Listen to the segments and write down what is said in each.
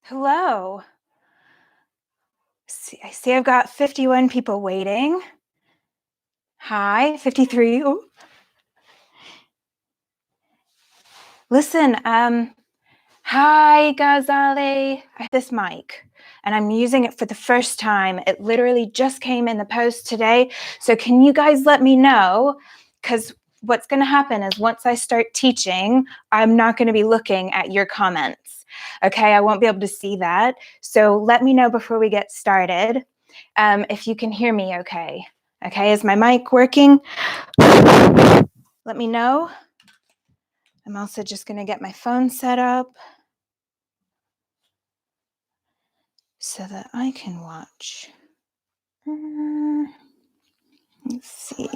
Hello. I see I've got 51 people waiting. Hi, 53. Ooh. Listen, hi, Gazale. I have this mic, and I'm using it for the first time. It literally just came in the post today. So can you guys let me know? Because what's going to happen is once I start teaching, I'm not going to be looking at your comments. Okay, I won't be able to see that. So let me know before we get started if you can hear me okay. Okay, is my mic working? Let me know. I'm also just going to get my phone set up so that I can watch. Let's see.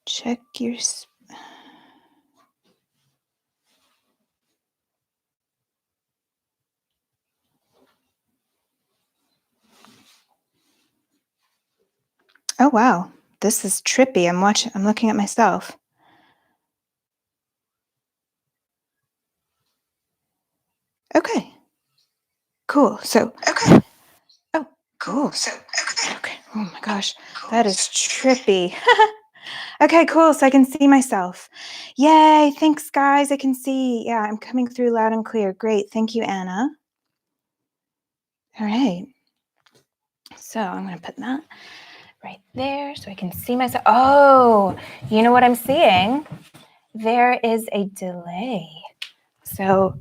Check your... Oh, wow. This is trippy. I'm looking at myself. Okay. Cool. So, okay. Oh, cool. So, okay. Oh my gosh. That is trippy. Okay, cool. So I can see myself. Yay. Thanks, guys. I can see. Yeah, I'm coming through loud and clear. Great. Thank you, Anna. All right. So I'm going to put that right there so I can see myself. Oh, you know what I'm seeing? There is a delay. So,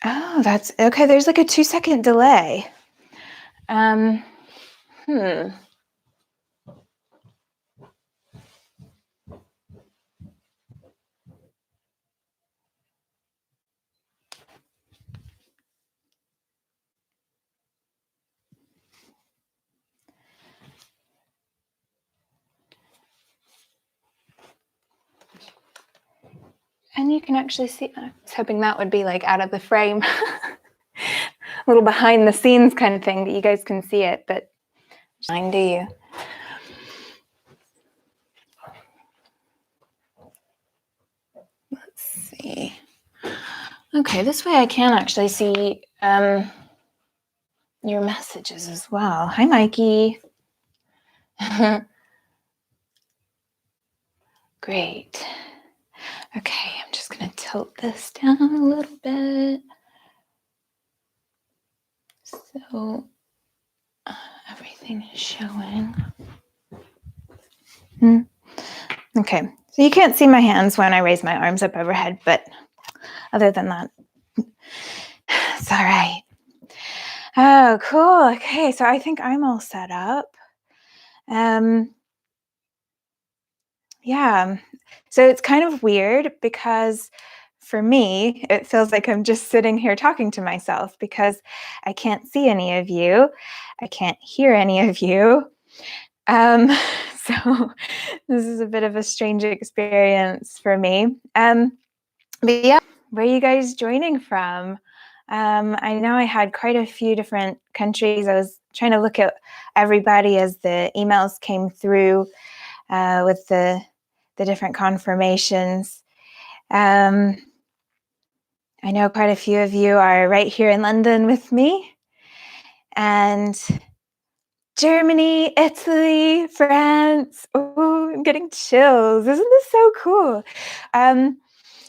oh, that's okay. There's like a 2-second delay. And you can actually see, I was hoping that would be like out of the frame. A little behind the scenes kind of thing that you guys can see it, but fine, do you? Let's see. Okay, this way I can actually see your messages as well. Hi, Mikey. Great. Okay, I'm just going to tilt this down a little bit. So everything is showing. Okay, so you can't see my hands when I raise my arms up overhead, but other than that, it's all right. Oh, cool. Okay, so I think I'm all set up. Yeah, so it's kind of weird because for me, it feels like I'm just sitting here talking to myself because I can't see any of you. I can't hear any of you. So this is a bit of a strange experience for me. But yeah, where are you guys joining from? I know I had quite a few different countries. I was trying to look at everybody as the emails came through with the different confirmations. I know quite a few of you are right here in London with me. And Germany, Italy, France. Oh, I'm getting chills. Isn't this so cool?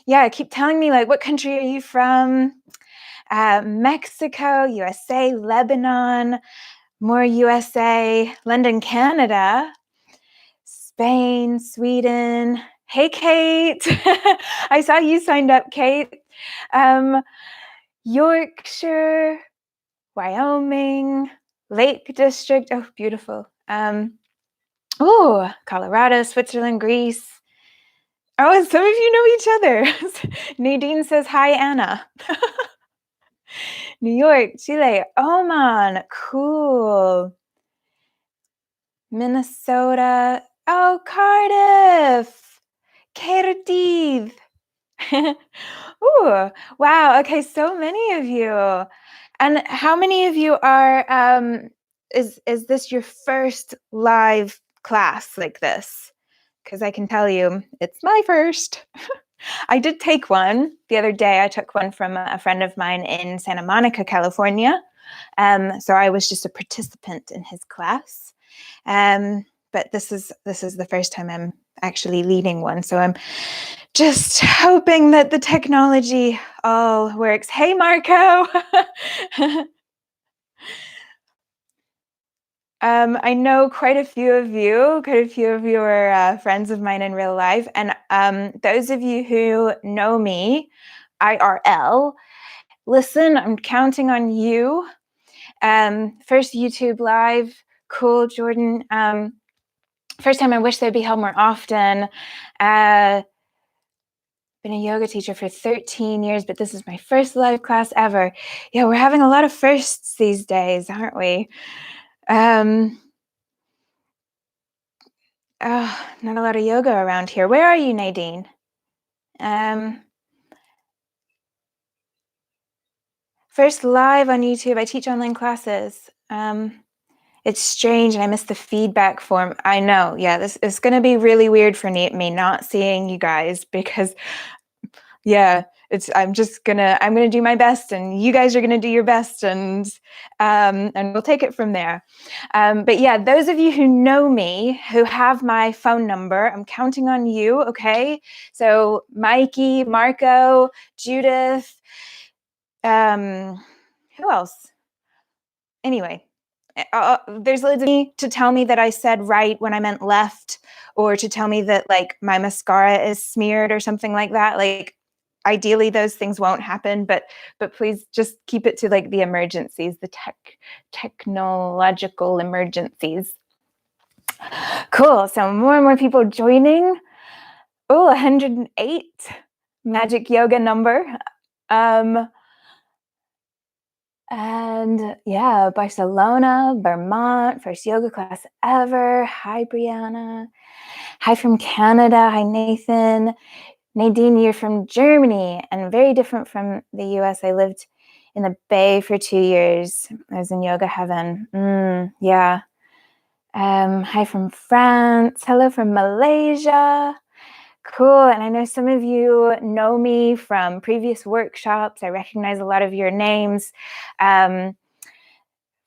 Yeah, keep telling me, like, what country are you from? Mexico, USA, Lebanon, more USA, London, Canada, Spain, Sweden. Hey, Kate. I saw you signed up, Kate. Yorkshire, Wyoming, Lake District. Oh, beautiful. Oh, Colorado, Switzerland, Greece. Oh, and some of you know each other. Nadine says, hi, Anna. New York, Chile, Oman, cool. Minnesota, oh, Cardiff, Cardiff. Ooh, wow, okay, so many of you. And how many of you are, is this your first live class like this? because I can tell you it's my first. I did take one the other day. I took one from a friend of mine in Santa Monica, California. So I was just a participant in his class. But this is the first time I'm actually leading one. So I'm just hoping that the technology all works. Hey, Marco. I know quite a few of you are friends of mine in real life. And those of you who know me, IRL, listen, I'm counting on you. First YouTube live, cool, Jordan. First time I wish they'd be held more often. Been a yoga teacher for 13 years, but this is my first live class ever. Yeah, we're having a lot of firsts these days, aren't we? Not a lot of yoga around here. Where are you, Nadine? First live on YouTube. I teach online classes. It's strange, and I missed the feedback form. I know. Yeah, this is going to be really weird for me not seeing you guys because, yeah, I'm gonna do my best, and you guys are gonna do your best, and we'll take it from there. But yeah, those of you who know me, who have my phone number, I'm counting on you. Okay, so Mikey, Marco, Judith, who else? Anyway, there's loads of me to tell me that I said right when I meant left, or to tell me that like my mascara is smeared or something like that. Like, ideally those things won't happen, but please just keep it to like the emergencies, the technological emergencies. Cool. So more and more people joining. Oh, 108 magic yoga number. And yeah, Barcelona, Vermont, first yoga class ever. Hi, Brianna. Hi from Canada. Hi, Nathan. Nadine, you're from Germany and very different from the US. I lived in the Bay for 2 years. I was in yoga heaven. Yeah. Hi from France. Hello from Malaysia. Cool. And I know some of you know me from previous workshops. I recognize a lot of your names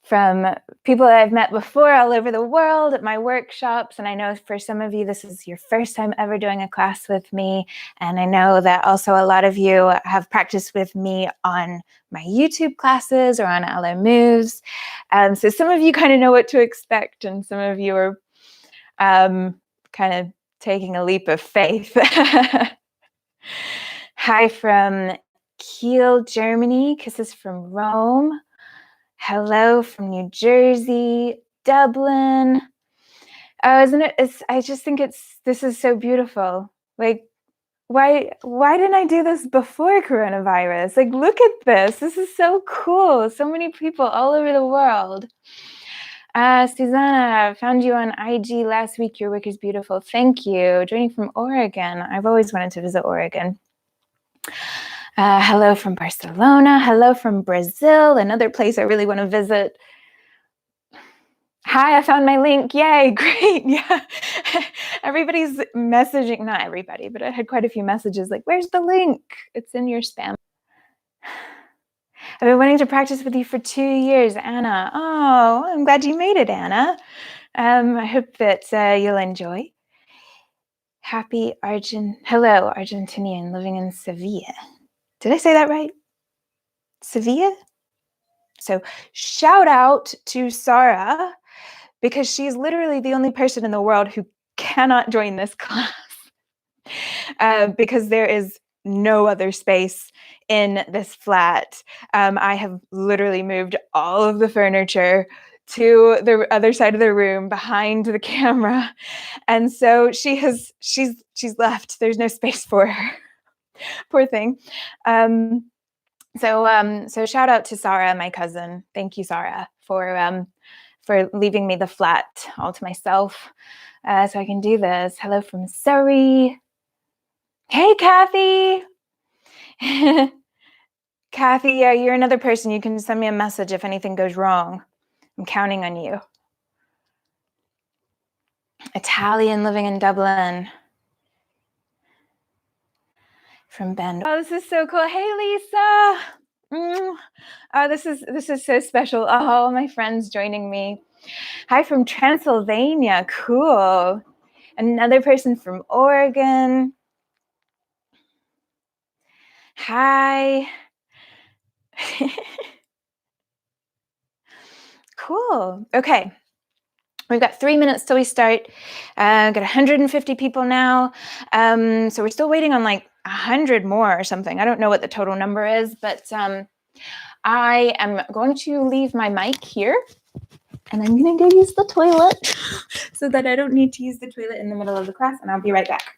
from people that I've met before all over the world at my workshops. And I know for some of you, this is your first time ever doing a class with me. And I know that also a lot of you have practiced with me on my YouTube classes or on Alo Moves. So some of you kind of know what to expect, and some of you are kind of taking a leap of faith. Hi from Kiel, Germany. Kisses from Rome. Hello from New Jersey, Dublin. Oh, isn't it? I just think this is so beautiful. Like, why didn't I do this before coronavirus? Like, look at this. This is so cool. So many people all over the world. Susanna, I found you on IG last week. Your work is beautiful. Thank you. Joining from Oregon. I've always wanted to visit Oregon. Hello from Barcelona. Hello from Brazil, another place I really want to visit. Hi, I found my link. Yay, great. Yeah. Everybody's messaging, not everybody, but I had quite a few messages like, where's the link? It's in your spam. I've been wanting to practice with you for 2 years, Anna. Oh, I'm glad you made it, Anna. I hope that you'll enjoy. Hello, Argentinian living in Sevilla. Did I say that right? Sevilla? So shout out to Sarah, because she's literally the only person in the world who cannot join this class because there is no other space in this flat. I have literally moved all of the furniture to the other side of the room behind the camera, and so she's left. There's no space for her. Poor thing. So shout out to Sarah, my cousin. Thank you, Sarah, for leaving me the flat all to myself, so I can do this. Hello from Surrey. Hey, Kathy. Kathy, you're another person. You can send me a message if anything goes wrong. I'm counting on you. Italian living in Dublin. From Bend. Oh, this is so cool. Hey, Lisa. Oh, this is so special. Oh, all my friends joining me. Hi from Transylvania. Cool. Another person from Oregon. Hi. Cool. Okay. We've got 3 minutes till we start. Got 150 people now. So we're still waiting on like 100 more or something. I don't know what the total number is, but I am going to leave my mic here and I'm going to go use the toilet so that I don't need to use the toilet in the middle of the class, and I'll be right back.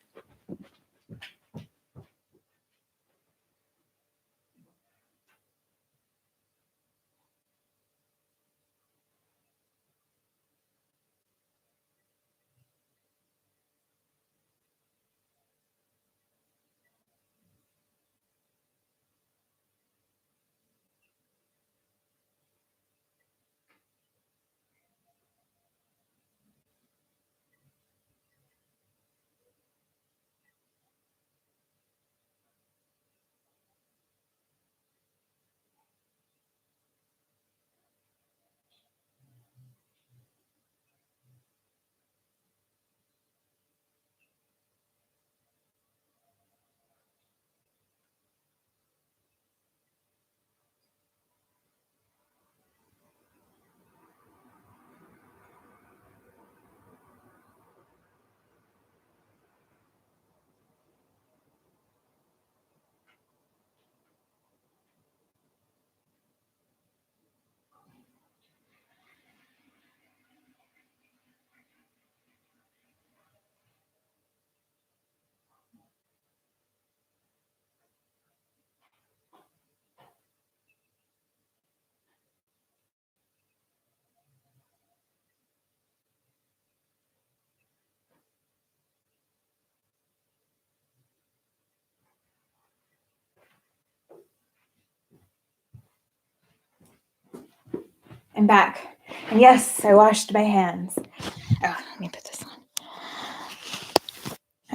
I'm back. And yes, I washed my hands. Oh, let me put this on.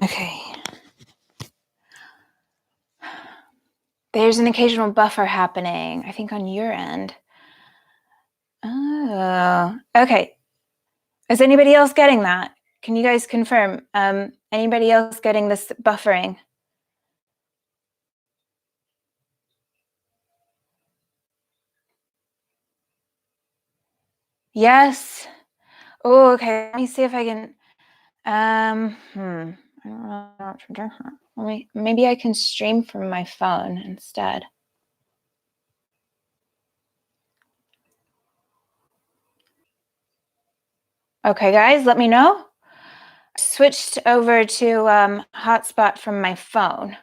Okay. There's an occasional buffer happening, I think on your end. Oh, okay. Is anybody else getting that? Can you guys confirm? Anybody else getting this buffering? Yes. Oh, okay. Let me see if I can. I don't know. Maybe I can stream from my phone instead. Okay, guys, let me know. I switched over to hotspot from my phone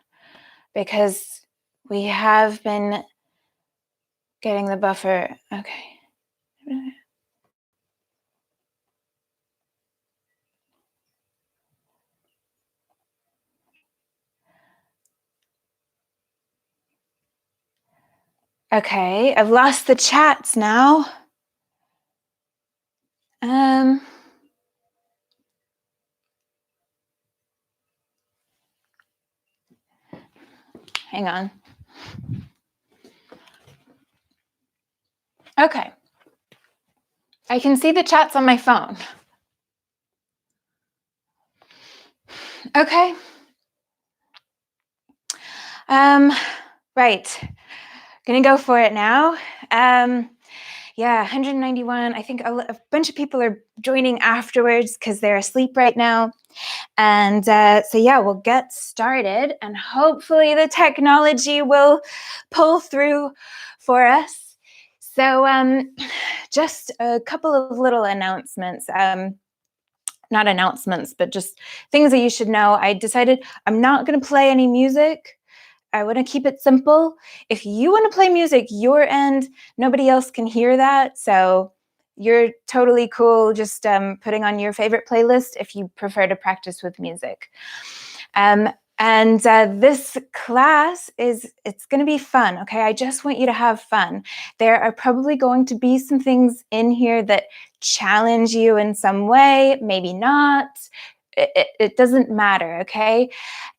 because we have been getting the buffer. Okay. Okay, I've lost the chats now. Hang on. Okay. I can see the chats on my phone. Okay. Right. Gonna go for it now. Yeah, 191. I think a bunch of people are joining afterwards because they're asleep right now. And so yeah, we'll get started and hopefully the technology will pull through for us. So just a couple of little announcements. Not announcements, but just things that you should know. I decided I'm not going to play any music. I want to keep it simple. If you want to play music, your end, nobody else can hear that. So you're totally cool just putting on your favorite playlist if you prefer to practice with music. And this class it's going to be fun, okay? I just want you to have fun. There are probably going to be some things in here that challenge you in some way, maybe not. It doesn't matter, okay?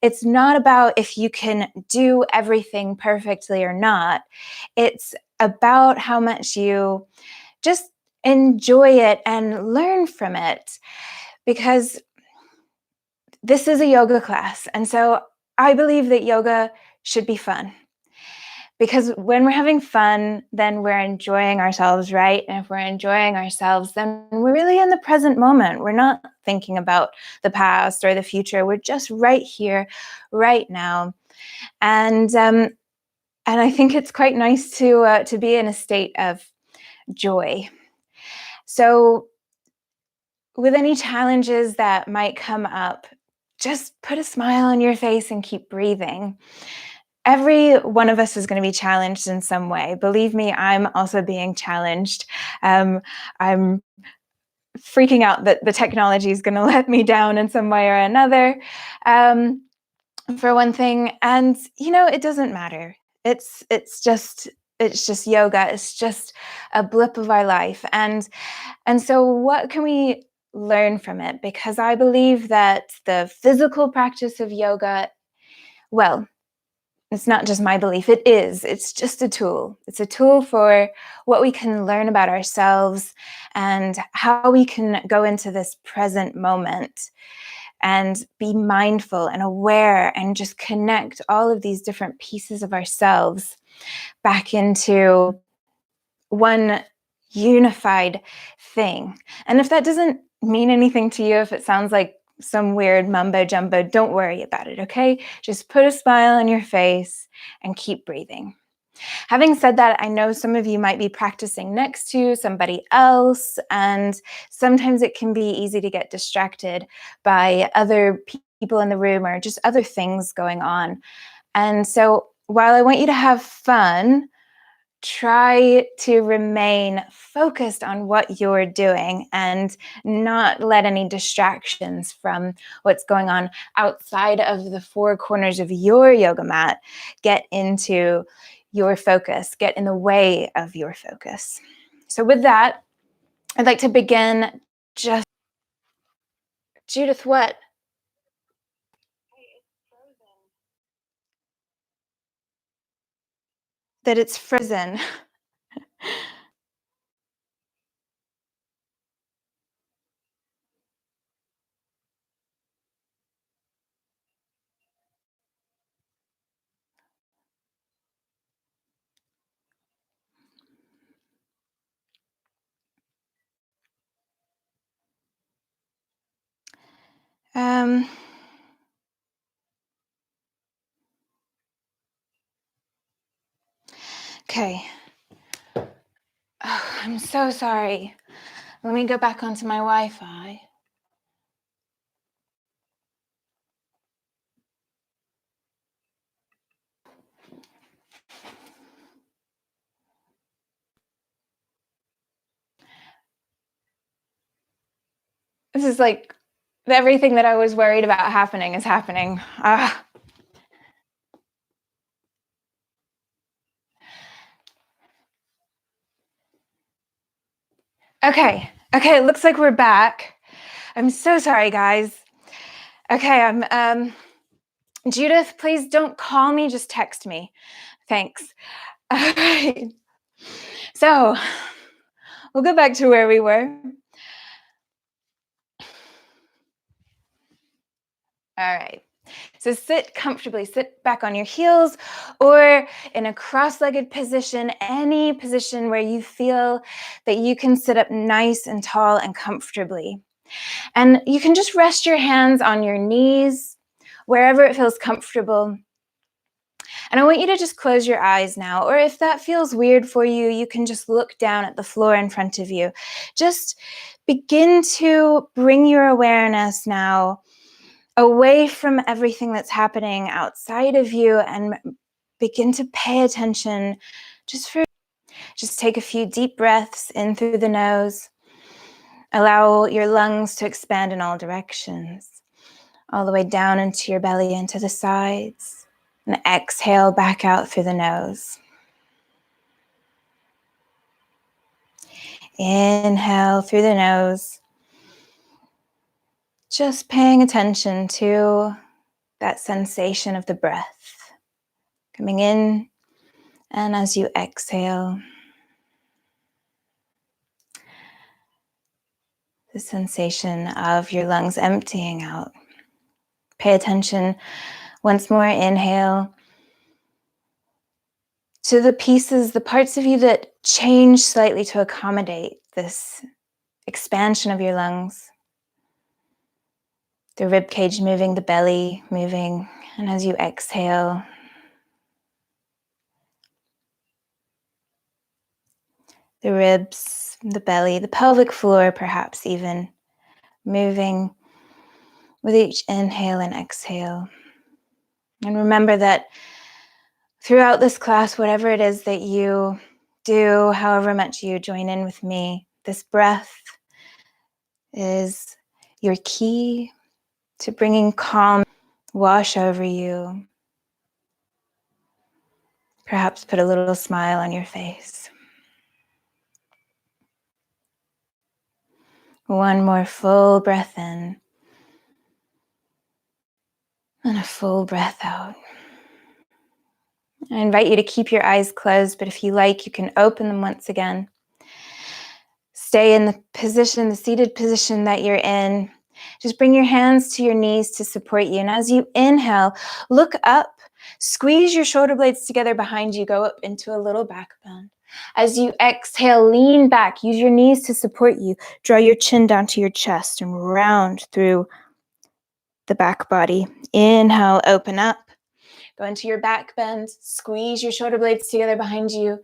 It's not about if you can do everything perfectly or not. It's about how much you just enjoy it and learn from it, because this is a yoga class. And so I believe that yoga should be fun, because when we're having fun, then we're enjoying ourselves, right? And if we're enjoying ourselves, then we're really in the present moment. We're not thinking about the past or the future. We're just right here, right now. And I think it's quite nice to be in a state of joy. So with any challenges that might come up, just put a smile on your face and keep breathing. Every one of us is going to be challenged in some way. Believe me, I'm also being challenged. I'm freaking out that the technology is going to let me down in some way or another, for one thing. And it doesn't matter. It's just yoga. It's just a blip of our life. And so what can we learn from it? Because I believe that the physical practice of yoga, well, it's not just my belief, it is. It's just a tool. It's a tool for what we can learn about ourselves and how we can go into this present moment and be mindful and aware and just connect all of these different pieces of ourselves back into one unified thing. And if that doesn't mean anything to you, if it sounds like some weird mumbo jumbo, don't worry about it, okay? Just put a smile on your face and keep breathing. Having said that, I know some of you might be practicing next to somebody else, and sometimes it can be easy to get distracted by other people in the room or just other things going on. And so while I want you to have fun, try to remain focused on what you're doing and not let any distractions from what's going on outside of the four corners of your yoga mat get into your focus, get in the way of your focus. So with that, I'd like to begin just... Judith, what? That it's frozen. Um, okay. Oh, I'm so sorry. Let me go back onto my Wi-Fi. This is like everything that I was worried about happening is happening. Okay, it looks like we're back. I'm so sorry, guys. Okay, Judith, please don't call me, just text me. Thanks. All right. So we'll go back to where we were. All right. So sit comfortably, sit back on your heels or in a cross-legged position, any position where you feel that you can sit up nice and tall and comfortably. And you can just rest your hands on your knees, wherever it feels comfortable. And I want you to just close your eyes now, or if that feels weird for you, you can just look down at the floor in front of you. Just begin to bring your awareness now away from everything that's happening outside of you and begin to pay attention just take a few deep breaths in through the nose. Allow your lungs to expand in all directions. all the way down into your belly, into the sides. And exhale back out through the nose. Inhale through the nose. Just paying attention to that sensation of the breath coming in, and as you exhale, the sensation of your lungs emptying out. Pay attention once more. Inhale to the pieces, the parts of you that change slightly to accommodate this expansion of your lungs. The rib cage moving, the belly moving, and as you exhale, the ribs, the belly, the pelvic floor perhaps even moving with each inhale and exhale. And remember that throughout this class, whatever it is that you do, however much you join in with me, this breath is your key to bringing calm, wash over you. Perhaps put a little smile on your face. One more full breath in and a full breath out. I invite you to keep your eyes closed, but if you like, you can open them once again. Stay in the position, the seated position that you're in. Just bring your hands to your knees to support you. And as you inhale, look up, squeeze your shoulder blades together behind you, go up into a little back bend. As you exhale, lean back, use your knees to support you. Draw your chin down to your chest and round through the back body. Inhale, open up. Go into your back bend, squeeze your shoulder blades together behind you.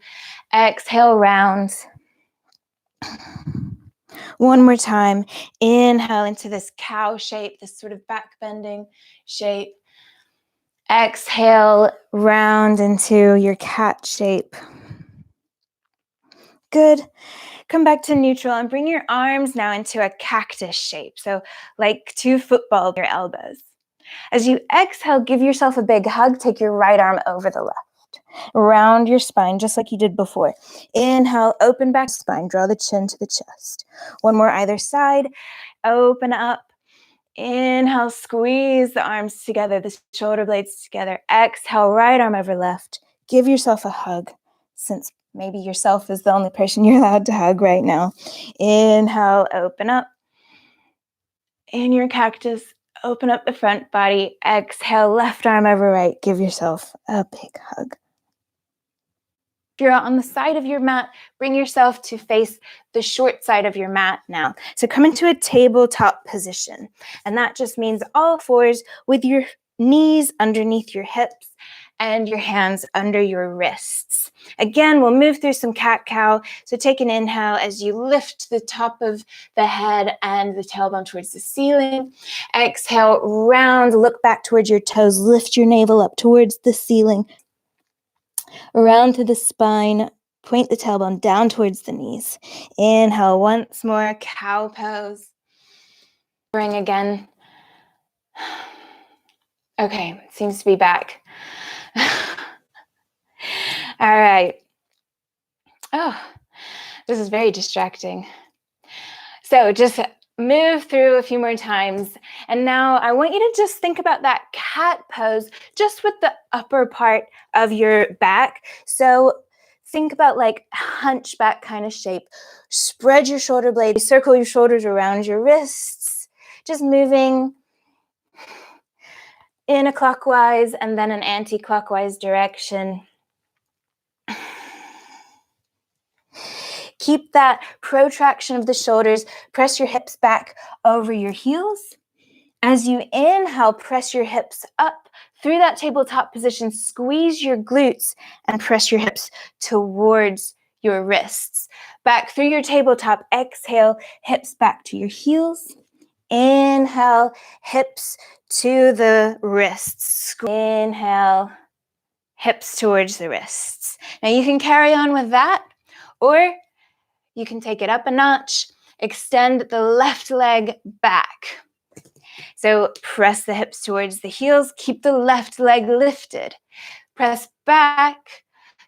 Exhale, round. One more time. Inhale into this cow shape, this sort of back bending shape. Exhale, round into your cat shape. Good. Come back to neutral and bring your arms now into a cactus shape. So like two football your elbows. As you exhale, give yourself a big hug. Take your right arm over the left. Round your spine, just like you did before. Inhale, open back spine. Draw the chin to the chest. One more either side. Open up. Inhale, squeeze the arms together, the shoulder blades together. Exhale, right arm over left. Give yourself a hug, since maybe yourself is the only person you're allowed to hug right now. Inhale, open up. In your cactus, open up the front body. Exhale, left arm over right. Give yourself a big hug. If you're on the side of your mat, bring yourself to face the short side of your mat now. So come into a tabletop position. And that just means all fours with your knees underneath your hips and your hands under your wrists. Again, we'll move through some cat-cow. So take an inhale as you lift the top of the head and the tailbone towards the ceiling. Exhale, round, look back towards your toes, lift your navel up towards the ceiling. Around to the spine, point the tailbone down towards the knees. Inhale once more, cow pose. Bring again. Okay, seems to be back. All right. Oh, this is very distracting. So just move through a few more times. And now I want you to just think about that cat pose just with the upper part of your back. So think about like hunchback kind of shape. Spread your shoulder blades, circle your shoulders around your wrists, just moving in a clockwise and then an anti-clockwise direction. Keep that protraction of the shoulders. Press your hips back over your heels. As you inhale, press your hips up through that tabletop position. Squeeze your glutes and press your hips towards your wrists. Back through your tabletop. Exhale, hips back to your heels. Inhale, hips to the wrists. Inhale, hips towards the wrists. Now you can carry on with that, or you can take it up a notch. Extend the left leg back. So press the hips towards the heels. Keep the left leg lifted. Press back.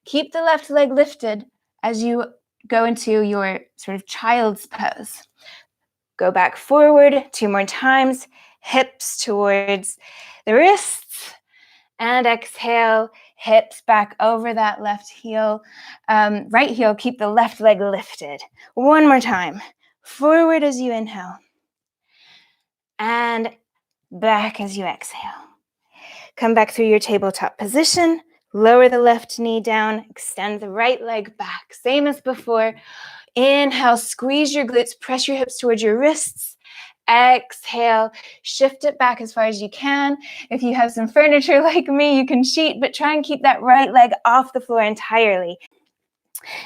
Keep the left leg lifted as you go into your sort of child's pose. Go back forward 2 more times. Hips towards the wrists. And exhale, hips back over that left heel. Right heel, keep the left leg lifted. 1 more time. Forward as you inhale. And back as you exhale. Come back through your tabletop position. Lower the left knee down. Extend the right leg back. Same as before. Inhale, squeeze your glutes. Press your hips towards your wrists. Exhale, shift it back as far as you can. If you have some furniture like me, you can cheat, but try and keep that right leg off the floor entirely.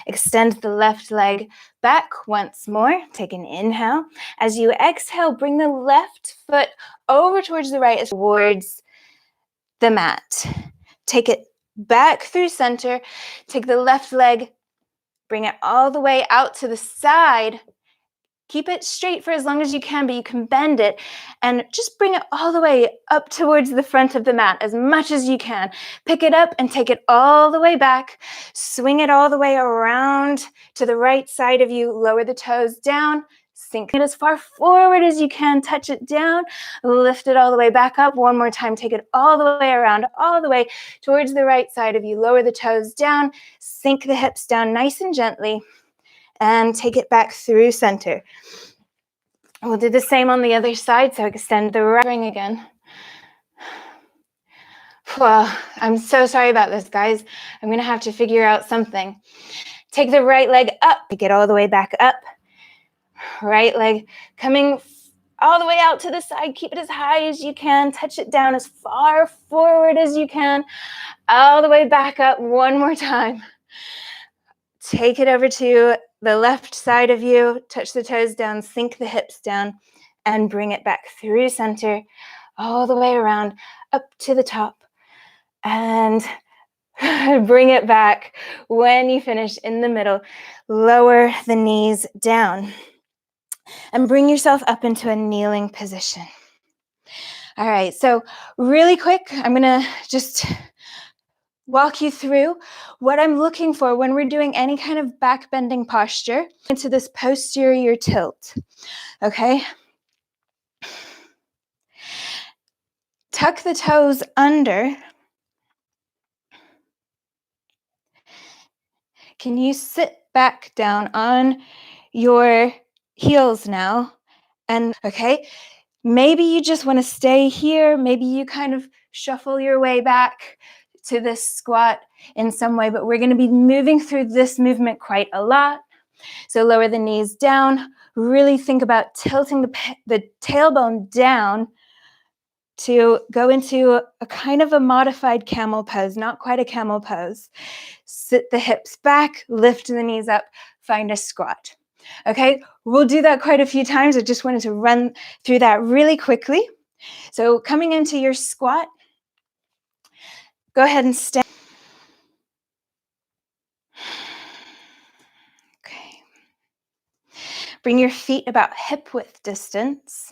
Extend the left leg back once more. Take an inhale. As you exhale, bring the left foot over towards the right, towards the mat. Take it back through center. Take the left leg, bring it all the way out to the side. Keep it straight for as long as you can, but you can bend it and just bring it all the way up towards the front of the mat as much as you can. Pick it up and take it all the way back. Swing it all the way around to the right side of you. Lower the toes down. Sink it as far forward as you can. Touch it down. Lift it all the way back up. 1 more time. Take it all the way around, all the way towards the right side of you. Lower the toes down. Sink the hips down nice and gently. And take it back through center. We'll do the same on the other side, so extend the right ring again. Well, I'm so sorry about this, guys. I'm going to have to figure out something. Take the right leg up, take it all the way back up. Right leg coming all the way out to the side. Keep it as high as you can. Touch it down as far forward as you can. All the way back up 1 more time. Take it over to the left side of you, touch the toes down, sink the hips down, and bring it back through center, all the way around, up to the top, and bring it back. When you finish in the middle, lower the knees down, and bring yourself up into a kneeling position. All right, so really quick, I'm gonna just walk you through what I'm looking for when we're doing any kind of back bending posture into this posterior tilt, okay? Tuck the toes under. Can you sit back down on your heels now? And okay, maybe you just want to stay here. Maybe you kind of shuffle your way back to this squat in some way, but we're going to be moving through this movement quite a lot. So lower the knees down. Really think about tilting the tailbone down to go into a kind of a modified camel pose, not quite a camel pose. Sit the hips back, lift the knees up, find a squat. Okay, we'll do that quite a few times. I just wanted to run through that really quickly. So coming into your squat, go ahead and stand. Okay. Bring your feet about hip width distance.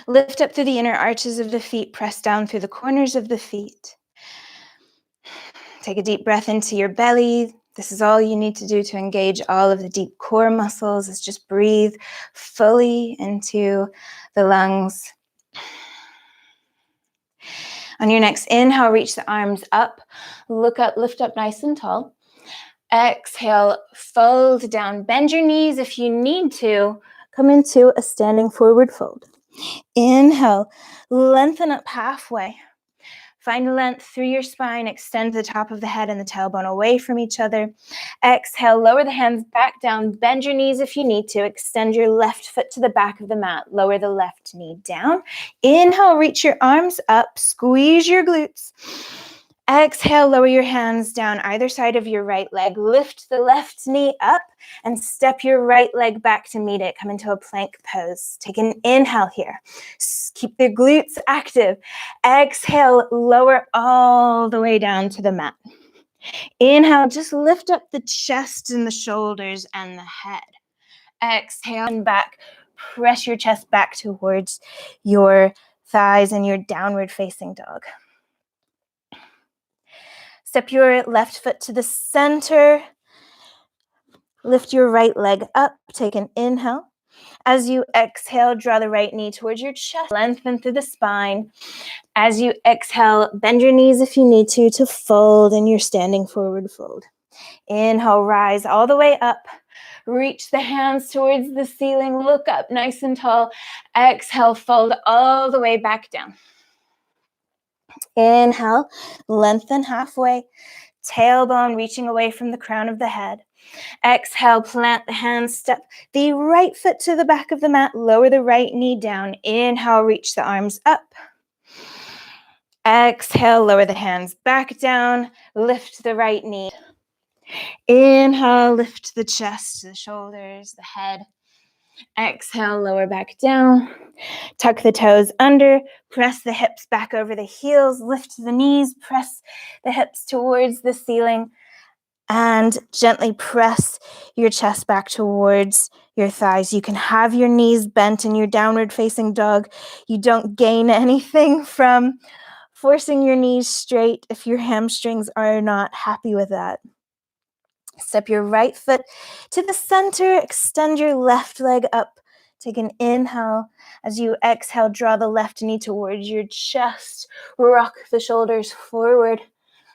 Lift up through the inner arches of the feet, press down through the corners of the feet. Take a deep breath into your belly. This is all you need to do to engage all of the deep core muscles, is just breathe fully into the lungs. On your next inhale, reach the arms up, look up, lift up nice and tall. Exhale, fold down, bend your knees if you need to. Come into a standing forward fold. Inhale, lengthen up halfway. Find length through your spine, extend the top of the head and the tailbone away from each other. Exhale, lower the hands back down, bend your knees if you need to, extend your left foot to the back of the mat, lower the left knee down. Inhale, reach your arms up, squeeze your glutes. Exhale, lower your hands down either side of your right leg, lift the left knee up and step your right leg back to meet it. Come into a plank pose. Take an inhale here. Keep the glutes active. Exhale, lower all the way down to the mat. Inhale, just lift up the chest and the shoulders and the head. Exhale and back. press your chest back towards your thighs in your downward facing dog. Step your left foot to the center. Lift your right leg up. Take an inhale. As you exhale, draw the right knee towards your chest. Lengthen through the spine. As you exhale, bend your knees if you need to fold in your standing forward fold. Inhale, rise all the way up. Reach the hands towards the ceiling. Look up nice and tall. Exhale, fold all the way back down. Inhale, lengthen halfway. Tailbone reaching away from the crown of the head. Exhale, plant the hands, step the right foot to the back of the mat, lower the right knee down. Inhale, reach the arms up. Exhale, lower the hands back down, lift the right knee. Inhale, lift the chest, the shoulders, the head. Exhale, lower back down. Tuck the toes under, press the hips back over the heels, lift the knees, press the hips towards the ceiling, and gently press your chest back towards your thighs. You can have your knees bent in your downward facing dog. You don't gain anything from forcing your knees straight if your hamstrings are not happy with that. Step your right foot to the center, extend your left leg up. Take an inhale. As you exhale, draw the left knee towards your chest. Rock the shoulders forward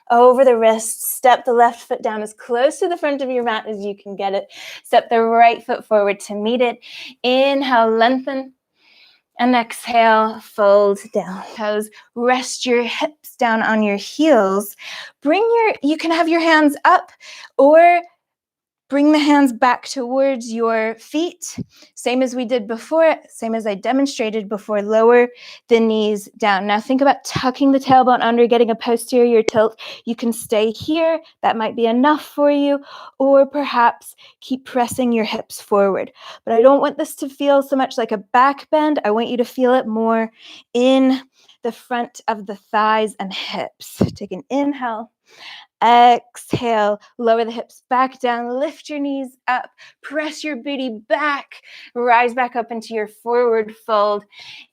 over the wrists. Step the left foot down as close to the front of your mat as you can get it. Step the right foot forward to meet it. Inhale, lengthen. And exhale, fold down. Toes, rest your hips down on your heels. You can have your hands up or bring the hands back towards your feet. Same as we did before, same as I demonstrated before. Lower the knees down. Now think about tucking the tailbone under, getting a posterior tilt. You can stay here. That might be enough for you. Or perhaps keep pressing your hips forward. But I don't want this to feel so much like a back bend. I want you to feel it more in the front of the thighs and hips. Take an inhale. Exhale, lower the hips back down, lift your knees up, press your booty back, rise back up into your forward fold.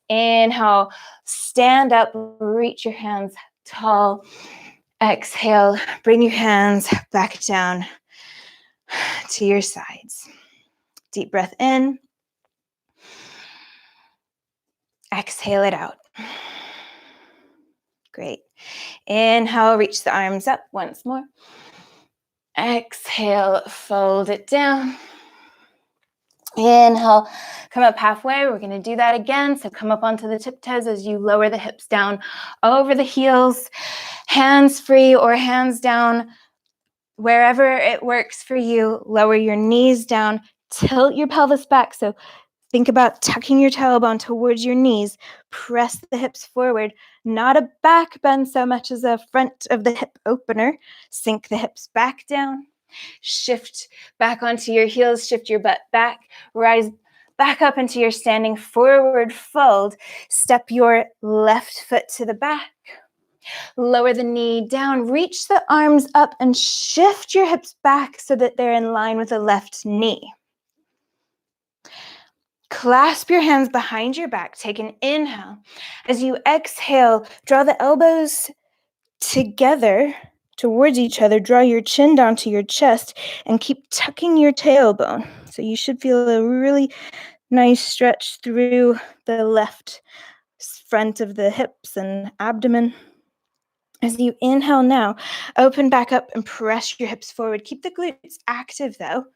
Inhale, stand up, reach your hands tall. Exhale, bring your hands back down to your sides. Deep breath in. Exhale it out. Great. Inhale, reach the arms up once more. Exhale, fold it down. Inhale, come up halfway. We're going to do that again. So come up onto the tiptoes as you lower the hips down over the heels. Hands free or hands down, wherever it works for you. Lower your knees down. Tilt your pelvis back. So think about tucking your tailbone towards your knees. Press the hips forward. Not a back bend so much as a front of the hip opener. Sink the hips back down. Shift back onto your heels. Shift your butt back. Rise back up into your standing forward fold. Step your left foot to the back. Lower the knee down. Reach the arms up and shift your hips back so that they're in line with the left knee. Clasp your hands behind your back. Take an inhale. As you exhale, draw the elbows together towards each other. Draw your chin down to your chest and keep tucking your tailbone. So you should feel a really nice stretch through the left front of the hips and abdomen. As you inhale now, open back up and press your hips forward. Keep the glutes active though.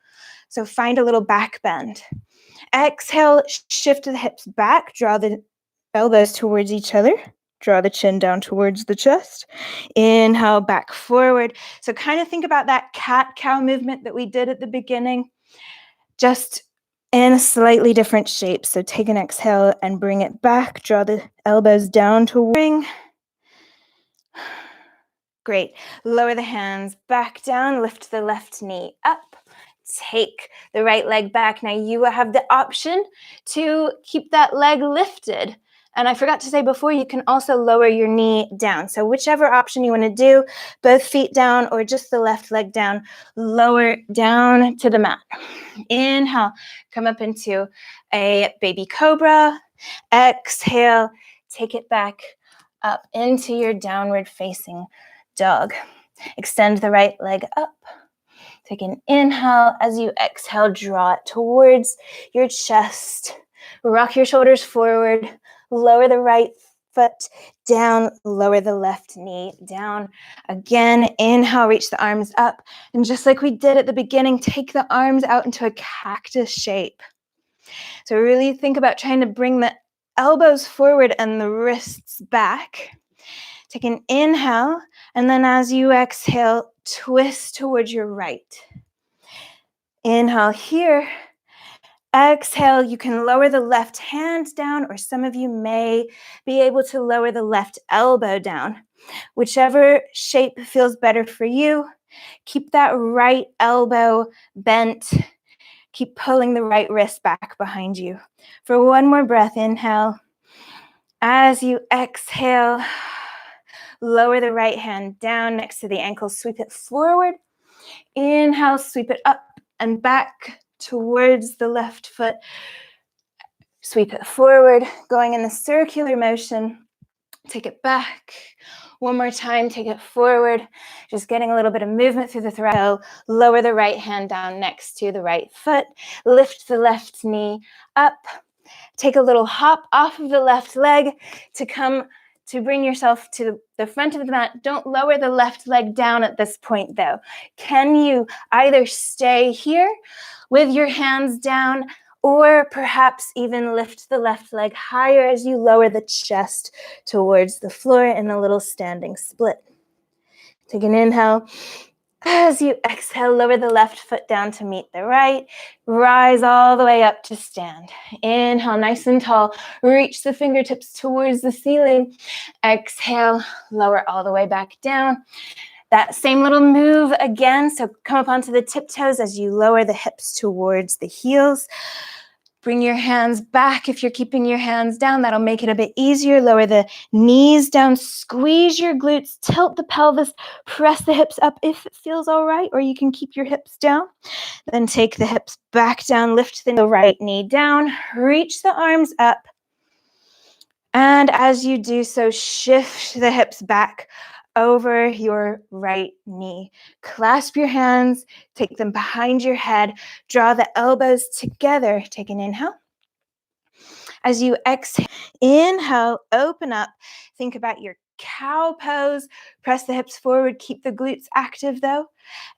So find a little back bend. Exhale, shift the hips back, draw the elbows towards each other, draw the chin down towards the chest. Inhale, back forward. So kind of think about that cat-cow movement that we did at the beginning, just in a slightly different shape. So take an exhale and bring it back, draw the elbows down to ring. Great. Lower the hands back down, lift the left knee up. Take the right leg back. Now you have the option to keep that leg lifted And I forgot to say before, you can also lower your knee down. So whichever option you want to do, both feet down or just the left leg down, lower down to the mat. Inhale, come up into a baby cobra. Exhale, take it back up into your downward facing dog. Extend the right leg up. Take an inhale. As you exhale, draw it towards your chest. Rock your shoulders forward. Lower the right foot down. Lower the left knee down. Again, inhale, reach the arms up. And just like we did at the beginning, take the arms out into a cactus shape. So really think about trying to bring the elbows forward and the wrists back. Take an inhale, and then as you exhale, twist towards your right. Inhale here. Exhale, you can lower the left hand down, or some of you may be able to lower the left elbow down. Whichever shape feels better for you. Keep that right elbow bent. Keep pulling the right wrist back behind you. For one more breath, inhale. As you exhale, lower the right hand down next to the ankle, sweep it forward. Inhale, sweep it up and back towards the left foot. Sweep it forward, going in the circular motion. Take it back. One more time, take it forward. Just getting a little bit of movement through the throat. Lower the right hand down next to the right foot. Lift the left knee up. Take a little hop off of the left leg to bring yourself to the front of the mat. Don't lower the left leg down at this point though. Can you either stay here with your hands down or perhaps even lift the left leg higher as you lower the chest towards the floor in a little standing split. Take an inhale. As you exhale, lower the left foot down to meet the right. Rise all the way up to stand. Inhale, nice and tall. Reach the fingertips towards the ceiling. Exhale, lower all the way back down. That same little move again. So come up onto the tiptoes as you lower the hips towards the heels. Bring your hands back. If you're keeping your hands down, that'll make it a bit easier. Lower the knees down, squeeze your glutes, tilt the pelvis, press the hips up if it feels all right, or you can keep your hips down. Then take the hips back down, lift the right knee down, reach the arms up. And as you do so, shift the hips back over your right knee. Clasp your hands, take them behind your head, draw the elbows together. Take an inhale. As you exhale, inhale, open up. Think about your cow pose. Press the hips forward, keep the glutes active though.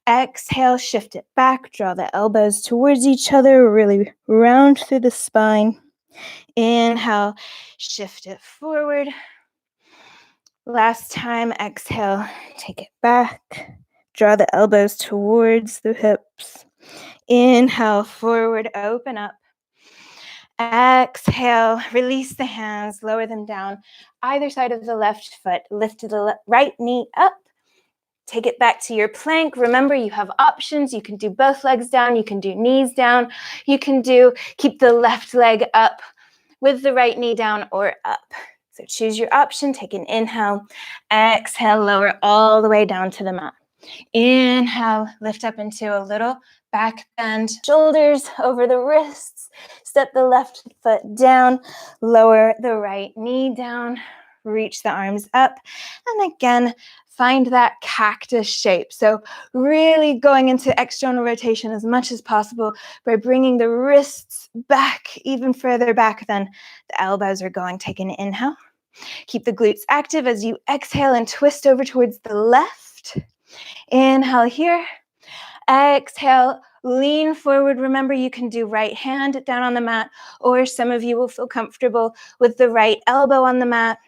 Exhale, shift it back, draw the elbows towards each other, really round through the spine. Inhale, shift it forward. Last time, exhale, take it back. Draw the elbows towards the hips. Inhale, forward, open up. Exhale, release the hands, lower them down. Either side of the left foot, lift the right knee up. Take it back to your plank. Remember, you have options. You can do both legs down. You can do knees down. You can keep the left leg up with the right knee down or up. So choose your option. Take an inhale. Exhale, lower all the way down to the mat. Inhale, lift up into a little back bend. Shoulders over the wrists. Step the left foot down. Lower the right knee down. Reach the arms up. And again, find that cactus shape. So really going into external rotation as much as possible by bringing the wrists back, even further back than the elbows are going. Take an inhale. Keep the glutes active as you exhale and twist over towards the left. Inhale here. Exhale, lean forward. Remember, you can do right hand down on the mat, or some of you will feel comfortable with the right elbow on the mat.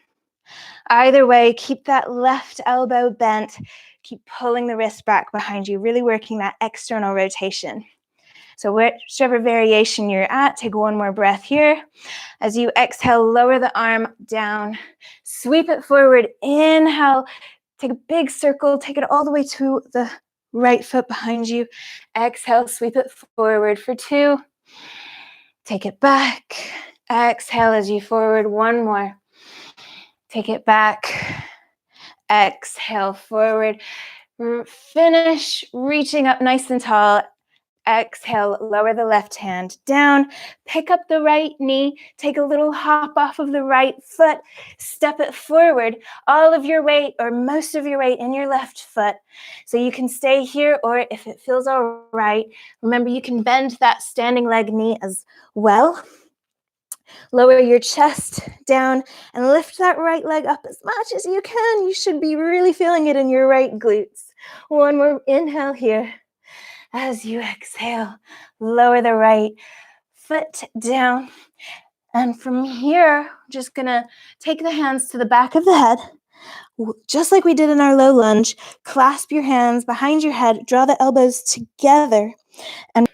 Either way, keep that left elbow bent. Keep pulling the wrist back behind you, really working that external rotation. So whichever variation you're at, take one more breath here. As you exhale, lower the arm down, sweep it forward. Inhale, take a big circle, take it all the way to the right foot behind you. Exhale, sweep it forward for 2. Take it back. Exhale as you forward. One more. Take it back. Exhale, forward. Finish reaching up nice and tall. Exhale, lower the left hand down, pick up the right knee, take a little hop off of the right foot, step it forward, all of your weight or most of your weight in your left foot. So you can stay here, or if it feels all right, remember you can bend that standing leg knee as well. Lower your chest down and lift that right leg up as much as you can. You should be really feeling it in your right glutes. One more inhale here. As you exhale, lower the right foot down. And from here, just gonna take the hands to the back of the head, just like we did in our low lunge. Clasp your hands behind your head, draw the elbows together. And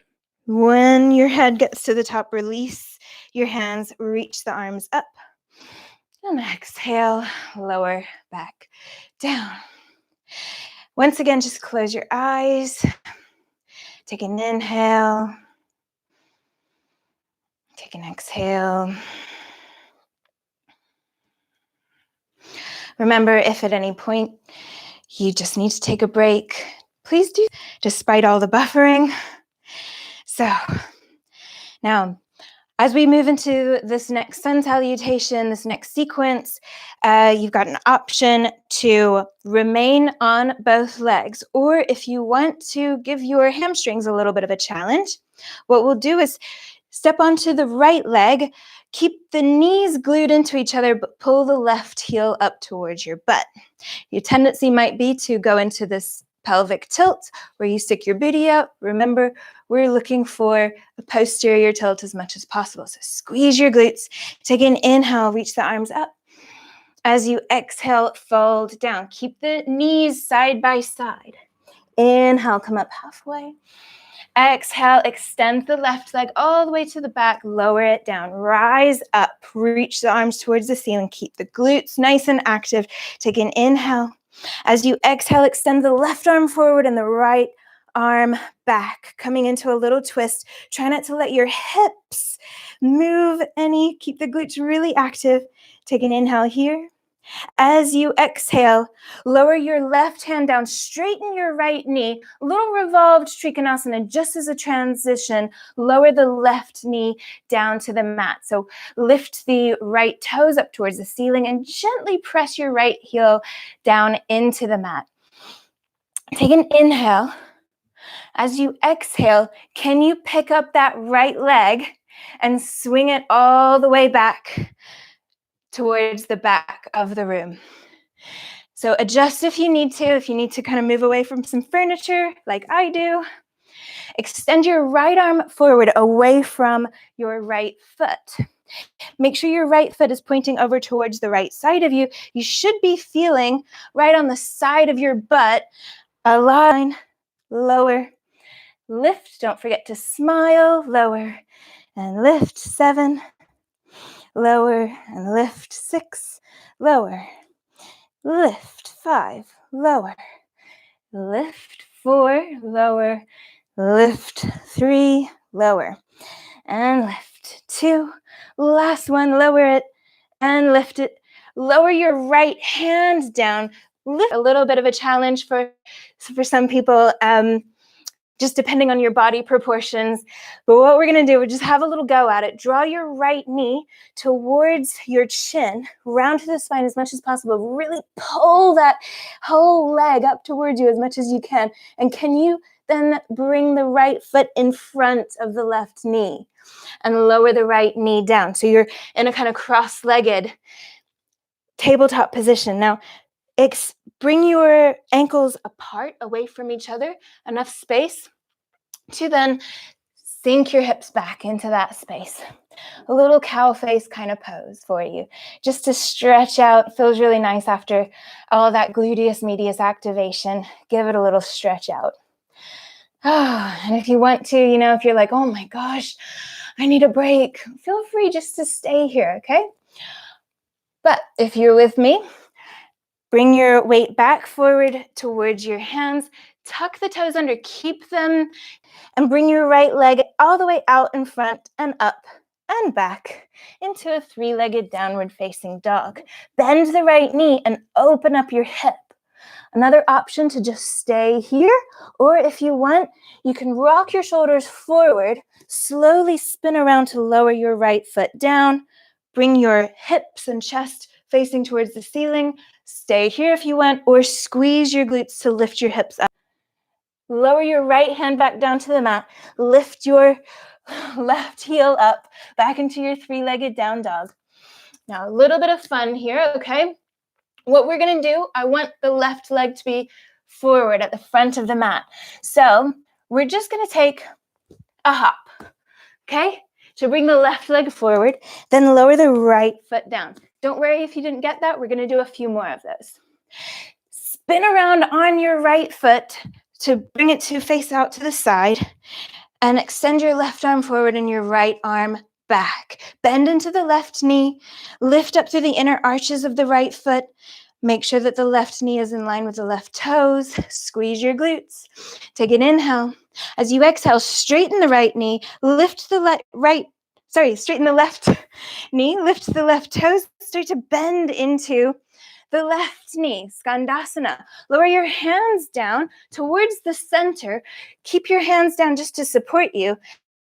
when your head gets to the top, release your hands, reach the arms up. And exhale, lower back down. Once again, just close your eyes. Take an inhale. Take an exhale. Remember, if at any point you just need to take a break, please do, despite all the buffering. So now, as we move into this next sun salutation, this next sequence, you've got an option to remain on both legs, or if you want to give your hamstrings a little bit of a challenge, what we'll do is step onto the right leg, keep the knees glued into each other, but pull the left heel up towards your butt. Your tendency might be to go into this pelvic tilt where you stick your booty out. Remember, we're looking for a posterior tilt as much as possible. So squeeze your glutes. Take an inhale, reach the arms up. As you exhale, fold down. Keep the knees side by side. Inhale, come up halfway. Exhale, extend the left leg all the way to the back, lower it down, rise up, reach the arms towards the ceiling, keep the glutes nice and active. Take an inhale. As you exhale, extend the left arm forward and the right arm back, coming into a little twist. Try not to let your hips move any, keep the glutes really active. Take an inhale here. As you exhale, lower your left hand down, straighten your right knee, a little revolved Trikonasana, just as a transition, lower the left knee down to the mat. So lift the right toes up towards the ceiling and gently press your right heel down into the mat. Take an inhale. As you exhale, can you pick up that right leg and swing it all the way back towards the back of the room? So adjust if you need to kind of move away from some furniture like I do. Extend your right arm forward away from your right foot. Make sure your right foot is pointing over towards the right side of you. You should be feeling right on the side of your butt. A line, lower, lift. Don't forget to smile, lower, and lift. 7, lower, and lift. 6, lower. Lift. 5, lower. Lift. 4, lower. Lift. 3, lower. And lift. 2, last one, lower it and lift it. Lower your right hand down. Lift. A little bit of a challenge for some people, just depending on your body proportions. But what we're gonna do, we'll just have a little go at it. Draw your right knee towards your chin, round to the spine as much as possible. Really pull that whole leg up towards you as much as you can. And can you then bring the right foot in front of the left knee and lower the right knee down? So you're in a kind of cross-legged tabletop position. Now, bring your ankles apart, away from each other, enough space to then sink your hips back into that space. A little cow face kind of pose for you, just to stretch out. Feels really nice after all of that gluteus medius activation. Give it a little stretch out. And if you want to, if you're like, oh my gosh, I need a break, feel free just to stay here, okay? But if you're with me, bring your weight back forward towards your hands, tuck the toes under, keep them, and bring your right leg all the way out in front and up and back into a three-legged downward facing dog. Bend the right knee and open up your hip. Another option to just stay here, or if you want, you can rock your shoulders forward, slowly spin around to lower your right foot down, bring your hips and chest facing towards the ceiling, stay here if you want, or squeeze your glutes to lift your hips up. Lower your right hand back down to the mat, lift your left heel up, back into your three-legged down dog. Now, a little bit of fun here, okay? What we're gonna do, I want the left leg to be forward at the front of the mat. So we're just gonna take a hop, okay? So bring the left leg forward, then lower the right foot down. Don't worry if you didn't get that, we're gonna do a few more of those. Spin around on your right foot to bring it to face out to the side, and extend your left arm forward and your right arm back. Bend into the left knee, lift up through the inner arches of the right foot. Make sure that the left knee is in line with the left toes. Squeeze your glutes. Take an inhale. As you exhale, straighten the right knee, lift the straighten the left knee, lift the left toes, start to bend into the left knee, Skandasana. Lower your hands down towards the center. Keep your hands down just to support you.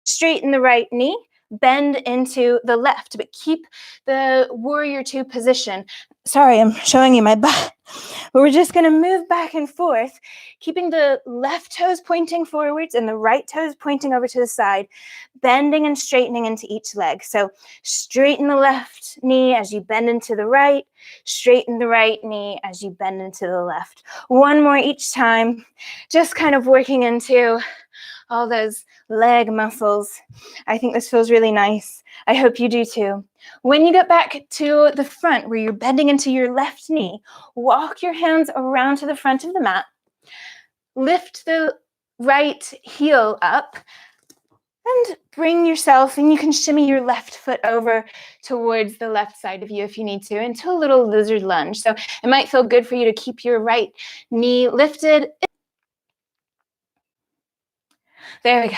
Straighten the right knee, bend into the left, but keep the warrior two position. Sorry, I'm showing you my butt. But we're just gonna move back and forth, keeping the left toes pointing forwards and the right toes pointing over to the side, bending and straightening into each leg. So straighten the left knee as you bend into the right, straighten the right knee as you bend into the left. One more each time, just kind of working into all those leg muscles. I think this feels really nice. I hope you do too. When you get back to the front where you're bending into your left knee, walk your hands around to the front of the mat, lift the right heel up, and bring yourself, and you can shimmy your left foot over towards the left side of you if you need to, into a little lizard lunge. So it might feel good for you to keep your right knee lifted. There we go.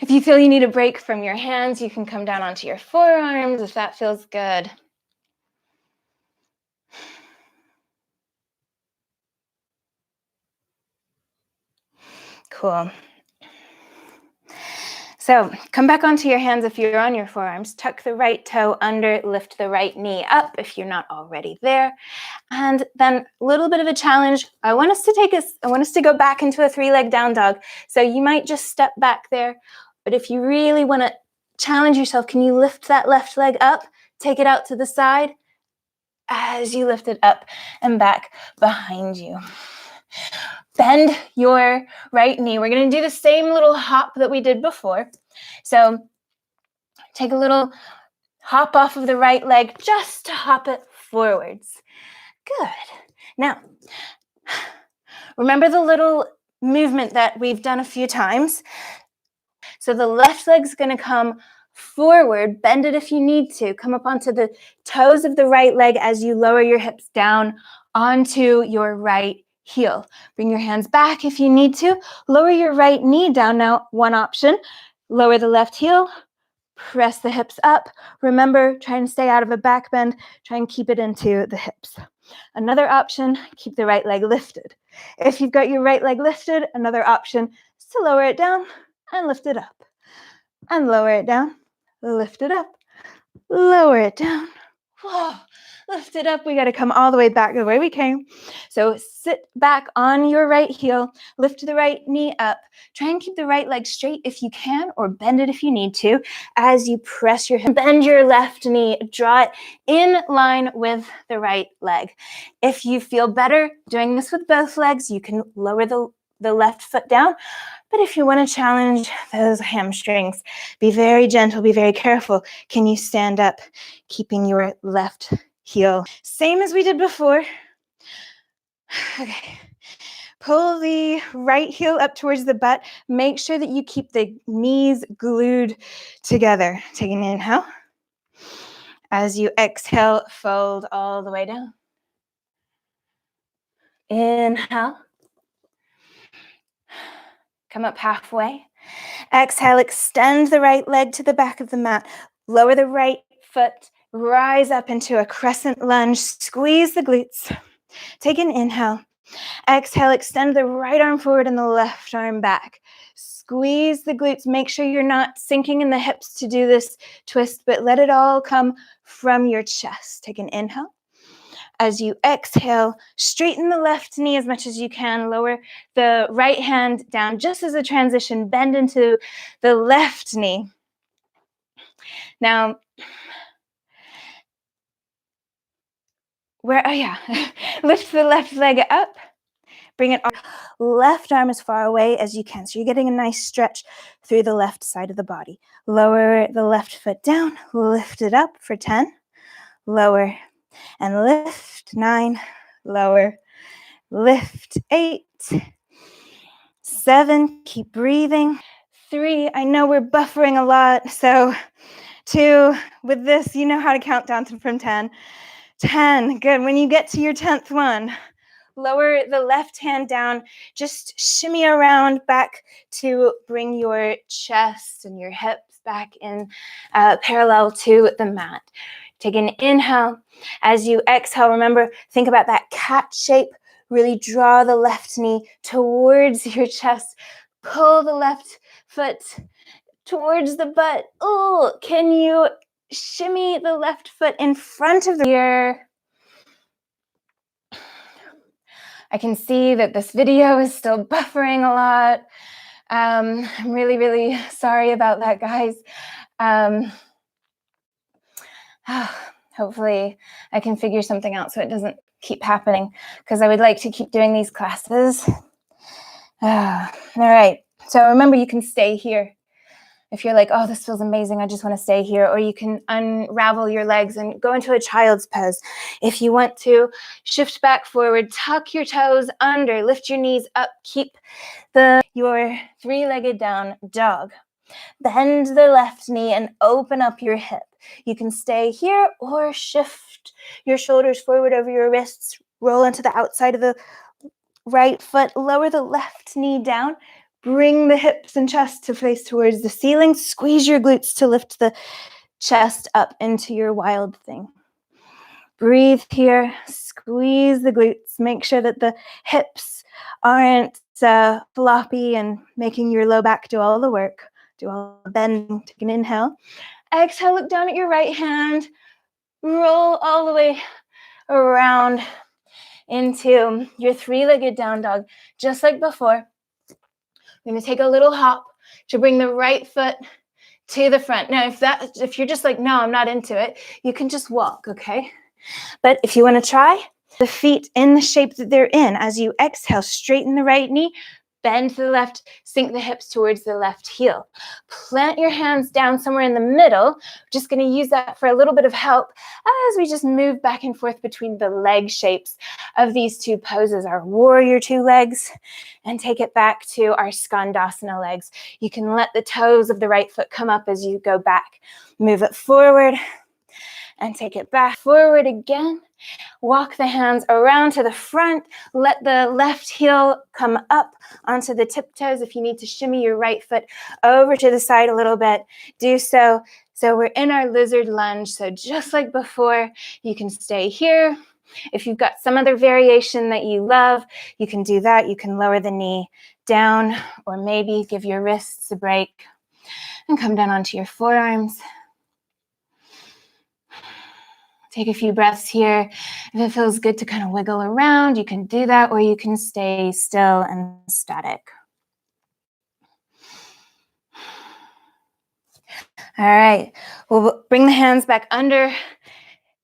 If you feel you need a break from your hands, you can come down onto your forearms if that feels good. Cool. So come back onto your hands if you're on your forearms. Tuck the right toe under, lift the right knee up if you're not already there. And then a little bit of a challenge. I want us to go back into a three-leg down dog. So you might just step back there. But if you really want to challenge yourself, can you lift that left leg up? Take it out to the side as you lift it up and back behind you. Bend your right knee. We're going to do the same little hop that we did before. So take a little hop off of the right leg just to hop it forwards. Good. Now, remember the little movement that we've done a few times? So the left leg's going to come forward, bend it if you need to. Come up onto the toes of the right leg as you lower your hips down onto your right heel. Bring your hands back if you need to. Lower your right knee down. Now, one option, lower the left heel, press the hips up. Remember, try and stay out of a back bend. Try and keep it into the hips. Another option, keep the right leg lifted. If you've got your right leg lifted, another option is to lower it down and lift it up. And lower it down, lift it up, lower it down. Whoa, lift it up. We got to come all the way back the way we came. So sit back on your right heel, lift the right knee up. Try and keep the right leg straight if you can, or bend it if you need to. As you press your hip, bend your left knee, draw it in line with the right leg. If you feel better doing this with both legs, you can lower the left foot down. But if you want to challenge those hamstrings, be very gentle, be very careful. Can you stand up, keeping your left heel? Same as we did before. Okay. Pull the right heel up towards the butt. Make sure that you keep the knees glued together. Take an inhale. As you exhale, fold all the way down. Inhale. Come up halfway. Exhale, extend the right leg to the back of the mat. Lower the right foot, rise up into a crescent lunge. Squeeze the glutes. Take an inhale. Exhale, extend the right arm forward and the left arm back. Squeeze the glutes. Make sure you're not sinking in the hips to do this twist, but let it all come from your chest. Take an inhale. As you exhale, straighten the left knee as much as you can. Lower the right hand down just as a transition. Bend into the left knee. Now, lift the left leg up. Bring it up. Left arm as far away as you can. So you're getting a nice stretch through the left side of the body. Lower the left foot down. Lift it up for 10. Lower and lift. 9. Lower. Lift. 8. 7. Keep breathing. 3. I know we're buffering a lot. So 2. With this, you know how to count down from 10. 10. Good. When you get to your 10th one, lower the left hand down. Just shimmy around back to bring your chest and your hips back in parallel to the mat. Take an inhale. As you exhale, remember, think about that cat shape. Really draw the left knee towards your chest. Pull the left foot towards the butt. Oh, can you shimmy the left foot in front of the ear? I can see that this video is still buffering a lot. I'm really, really sorry about that, guys. Hopefully I can figure something out so it doesn't keep happening, because I would like to keep doing these classes. All right, so remember, you can stay here. If you're like, oh, this feels amazing, I just want to stay here. Or you can unravel your legs and go into a child's pose. If you want to, shift back forward, tuck your toes under, lift your knees up, keep your three-legged down dog. Bend the left knee and open up your hip. You can stay here or shift your shoulders forward over your wrists, roll into the outside of the right foot, lower the left knee down, bring the hips and chest to face towards the ceiling, squeeze your glutes to lift the chest up into your wild thing. Breathe here, squeeze the glutes, make sure that the hips aren't floppy and making your low back do all the work. Do all the bending. Take an inhale. Exhale, look down at your right hand. Roll all the way around into your three-legged down dog, just like before. We're going to take a little hop to bring the right foot to the front. Now, if you're just like, no, I'm not into it, you can just walk, okay? But if you want to try, the feet in the shape that they're in. As you exhale, straighten the right knee, bend to the left, sink the hips towards the left heel. Plant your hands down somewhere in the middle. We're just going to use that for a little bit of help as we just move back and forth between the leg shapes of these two poses, our warrior two legs, and take it back to our skandasana legs. You can let the toes of the right foot come up as you go back. Move it forward and take it back. Forward again. Walk the hands around to the front. Let the left heel come up onto the tiptoes. If you need to shimmy your right foot over to the side a little bit, do so. So we're in our lizard lunge. So just like before, you can stay here. If you've got some other variation that you love, you can do that. You can lower the knee down, or maybe give your wrists a break and come down onto your forearms. Take a few breaths here. If it feels good to kind of wiggle around, you can do that, or you can stay still and static. All right, we'll bring the hands back under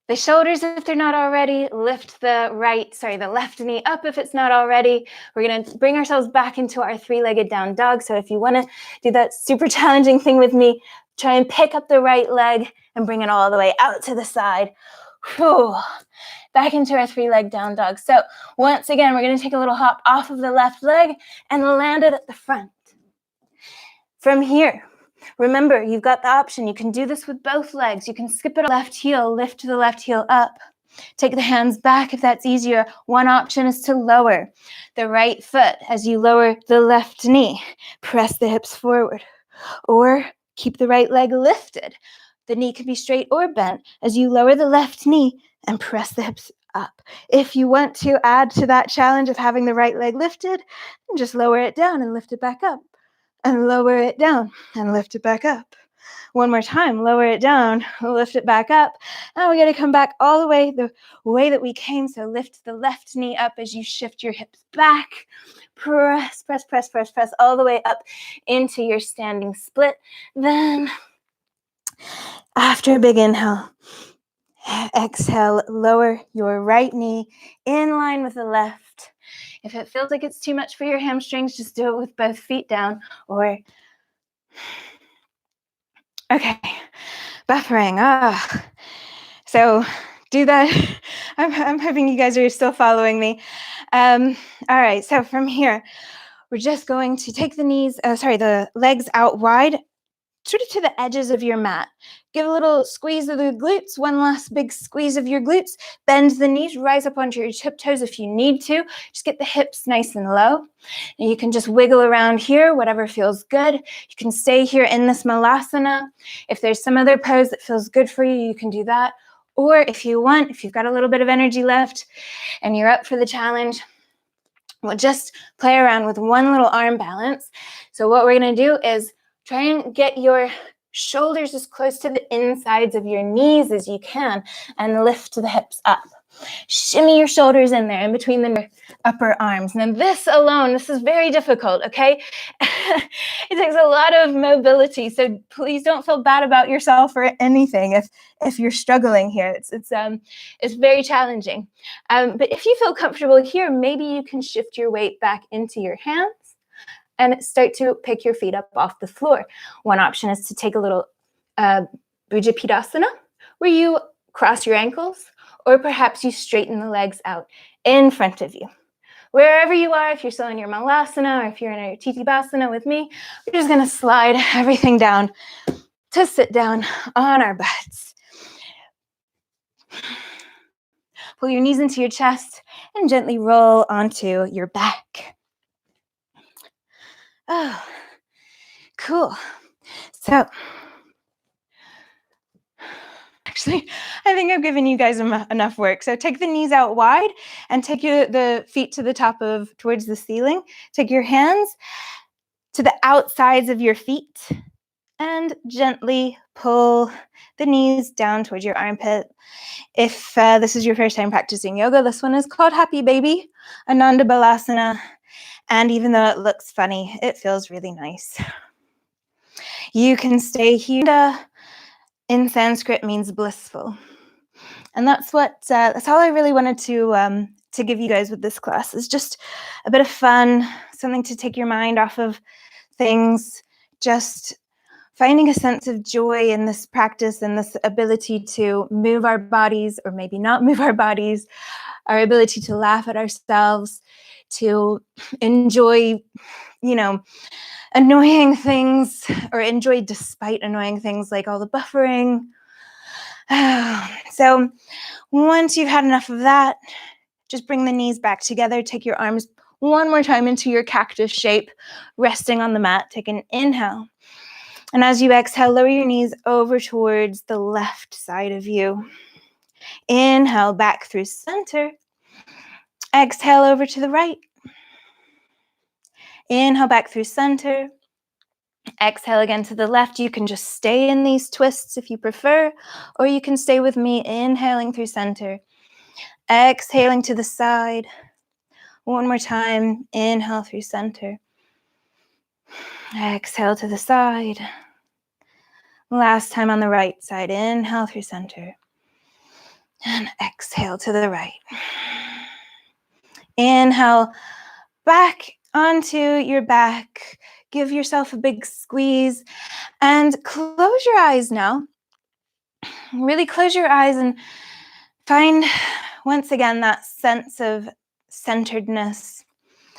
the shoulders if they're not already. Lift the left knee up if it's not already. We're going to bring ourselves back into our three-legged down dog. So if you want to do that super challenging thing with me, try and pick up the right leg and bring it all the way out to the side. Whew. Back into our three-leg down dog. So once again, we're going to take a little hop off of the left leg and land it at the front. From here, remember, you've got the option. You can do this with both legs. You can skip it left heel, lift the left heel up. Take the hands back if that's easier. One option is to lower the right foot as you lower the left knee. Press the hips forward. Or keep the right leg lifted. The knee can be straight or bent as you lower the left knee and press the hips up. If you want to add to that challenge of having the right leg lifted, just lower it down and lift it back up. And lower it down and lift it back up. One more time, lower it down, lift it back up. Now we're going to come back all the way that we came. So lift the left knee up as you shift your hips back. Press, press, press, press, press all the way up into your standing split. Then, after a big inhale, exhale, lower your right knee in line with the left. If it feels like it's too much for your hamstrings, just do it with both feet down or... Okay, buffering. So do that. I'm hoping you guys are still following me. All right, so from here, we're just going to take the legs out wide, sort of to the edges of your mat. Give a little squeeze of the glutes, one last big squeeze of your glutes. Bend the knees, rise up onto your tiptoes if you need to. Just get the hips nice and low. And you can just wiggle around here, whatever feels good. You can stay here in this malasana. If there's some other pose that feels good for you, you can do that. Or if you want, if you've got a little bit of energy left and you're up for the challenge, we'll just play around with one little arm balance. So what we're going to do is try and get your shoulders as close to the insides of your knees as you can and lift the hips up. Shimmy your shoulders in there in between the upper arms. Now this alone, this is very difficult, okay? It takes a lot of mobility, so please don't feel bad about yourself or anything if you're struggling here. It's very challenging. But if you feel comfortable here, maybe you can shift your weight back into your hands and start to pick your feet up off the floor. One option is to take a little Bujapidasana, where you cross your ankles, or perhaps you straighten the legs out in front of you. Wherever you are, if you're still in your malasana or if you're in a Titibasana with me, we're just gonna slide everything down to sit down on our butts. Pull your knees into your chest and gently roll onto your back. Oh, cool. So, actually, I think I've given you guys enough work. So take the knees out wide and take the feet to the top towards the ceiling. Take your hands to the outsides of your feet and gently pull the knees down towards your armpit. If this is your first time practicing yoga, this one is called Happy Baby, Ananda Balasana. And even though it looks funny, it feels really nice. You can stay here. In Sanskrit means blissful. And that's all I really wanted to give you guys with this class, is just a bit of fun, something to take your mind off of things, just finding a sense of joy in this practice and this ability to move our bodies, or maybe not move our bodies, our ability to laugh at ourselves, to enjoy, annoying things, or enjoy despite annoying things like all the buffering. So once you've had enough of that, just bring the knees back together. Take your arms one more time into your cactus shape, resting on the mat. Take an inhale. And as you exhale, lower your knees over towards the left side of you. Inhale back through center. Exhale over to the right. Inhale back through center. Exhale again to the left. You can just stay in these twists if you prefer, or you can stay with me, inhaling through center. Exhaling to the side. One more time. Inhale through center. Exhale to the side. Last time on the right side. Inhale through center. And exhale to the right. Inhale back onto your back. Give yourself a big squeeze and close your eyes now. Really close your eyes and find once again that sense of centeredness,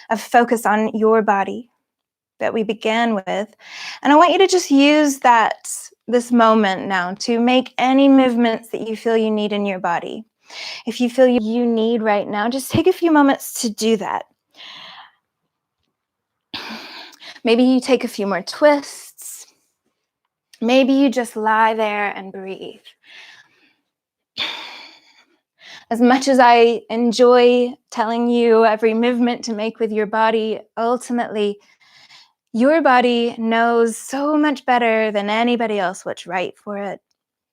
of focus on your body that we began with. And I want you to just use this moment now to make any movements that you feel you need in your body. If you feel you need right now, just take a few moments to do that. Maybe you take a few more twists. Maybe you just lie there and breathe. As much as I enjoy telling you every movement to make with your body, ultimately, your body knows so much better than anybody else what's right for it.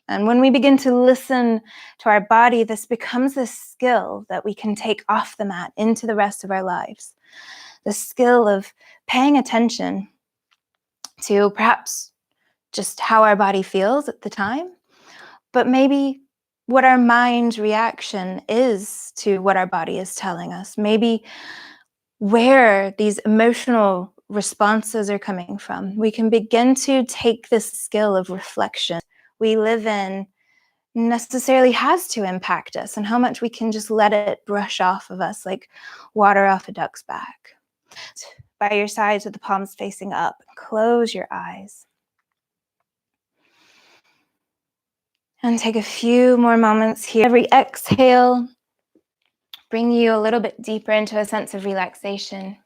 And when we begin to listen to our body, this becomes a skill that we can take off the mat into the rest of our lives. The skill of paying attention to perhaps just how our body feels at the time, but maybe what our mind's reaction is to what our body is telling us. Maybe where these emotional responses are coming from. We can begin to take this skill of reflection we live in necessarily has to impact us, and how much we can just let it brush off of us like water off a duck's back. By your sides with the palms facing up, close your eyes. And take a few more moments here. Every exhale, bring you a little bit deeper into a sense of relaxation.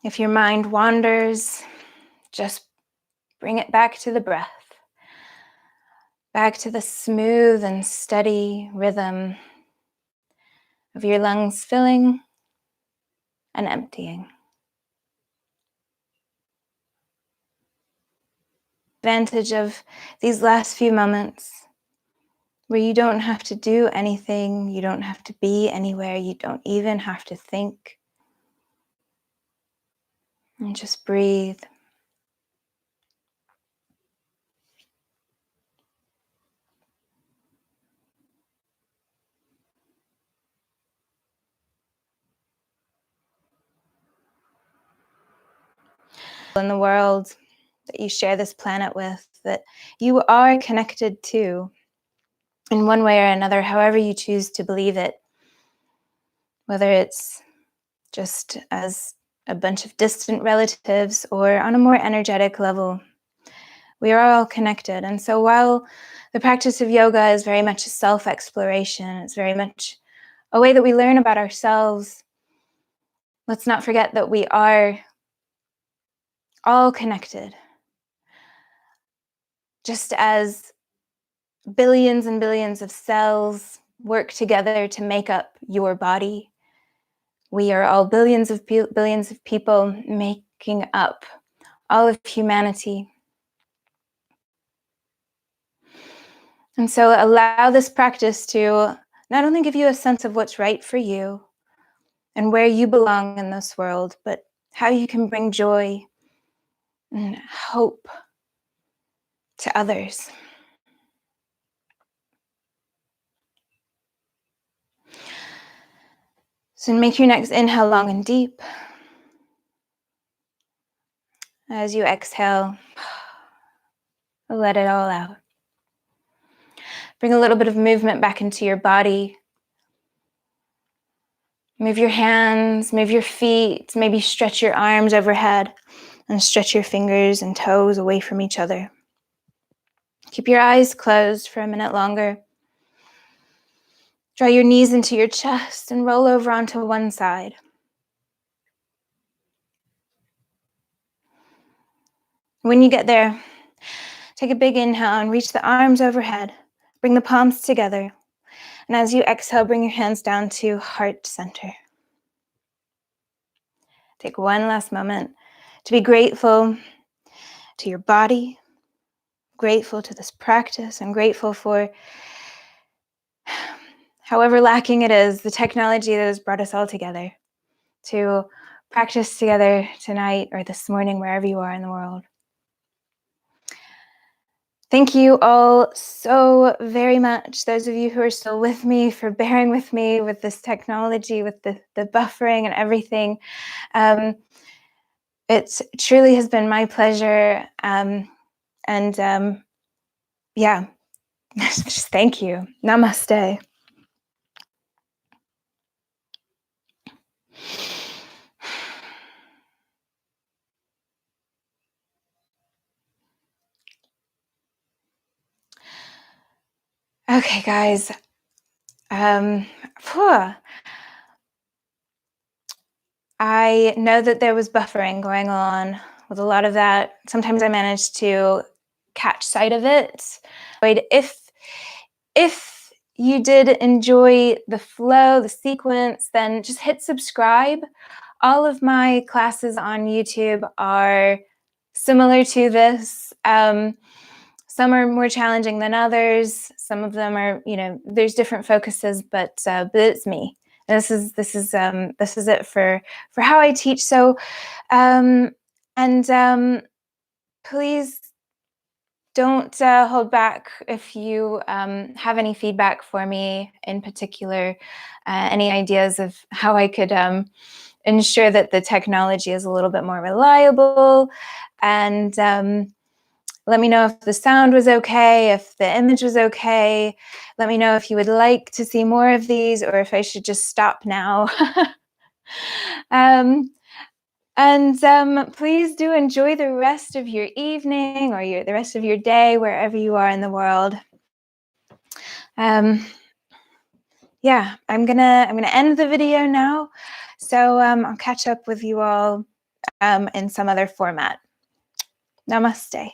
If your mind wanders, just bring it back to the breath, back to the smooth and steady rhythm of your lungs filling and emptying. Advantage of these last few moments where you don't have to do anything, you don't have to be anywhere, you don't even have to think. And just breathe. In the world that you share this planet with, that you are connected to in one way or another, however you choose to believe it, whether it's just as a bunch of distant relatives or on a more energetic level. We are all connected. And so while the practice of yoga is very much a self-exploration, it's very much a way that we learn about ourselves, let's not forget that we are all connected. Just as billions and billions of cells work together to make up your body, we are all billions of people making up all of humanity. And so allow this practice to not only give you a sense of what's right for you and where you belong in this world, but how you can bring joy and hope to others. So make your next inhale long and deep. As you exhale, let it all out. Bring a little bit of movement back into your body. Move your hands, move your feet, maybe stretch your arms overhead and stretch your fingers and toes away from each other. Keep your eyes closed for a minute longer. Draw your knees into your chest and roll over onto one side. When you get there, take a big inhale and reach the arms overhead. Bring the palms together. And as you exhale, bring your hands down to heart center. Take one last moment to be grateful to your body, grateful to this practice, and grateful for however lacking it is, the technology that has brought us all together to practice together tonight or this morning, wherever you are in the world. Thank you all so very much, those of you who are still with me, for bearing with me with this technology, with the buffering and everything. It truly has been my pleasure. And yeah, just thank you. Namaste. Okay, guys. Phew. I know that there was buffering going on with a lot of that. Sometimes I managed to catch sight of it. If you did enjoy the flow, the sequence, then just hit subscribe. All of my classes on YouTube are similar to this. Some are more challenging than others. Some of them are, there's different focuses, but it's me. And this is it for how I teach. So, please don't hold back if you have any feedback for me in particular, any ideas of how I could ensure that the technology is a little bit more reliable, and let me know if the sound was okay, if the image was okay. Let me know if you would like to see more of these or if I should just stop now. Please do enjoy the rest of your evening or the rest of your day, wherever you are in the world. Yeah, I'm gonna end the video now. So I'll catch up with you all in some other format. Namaste.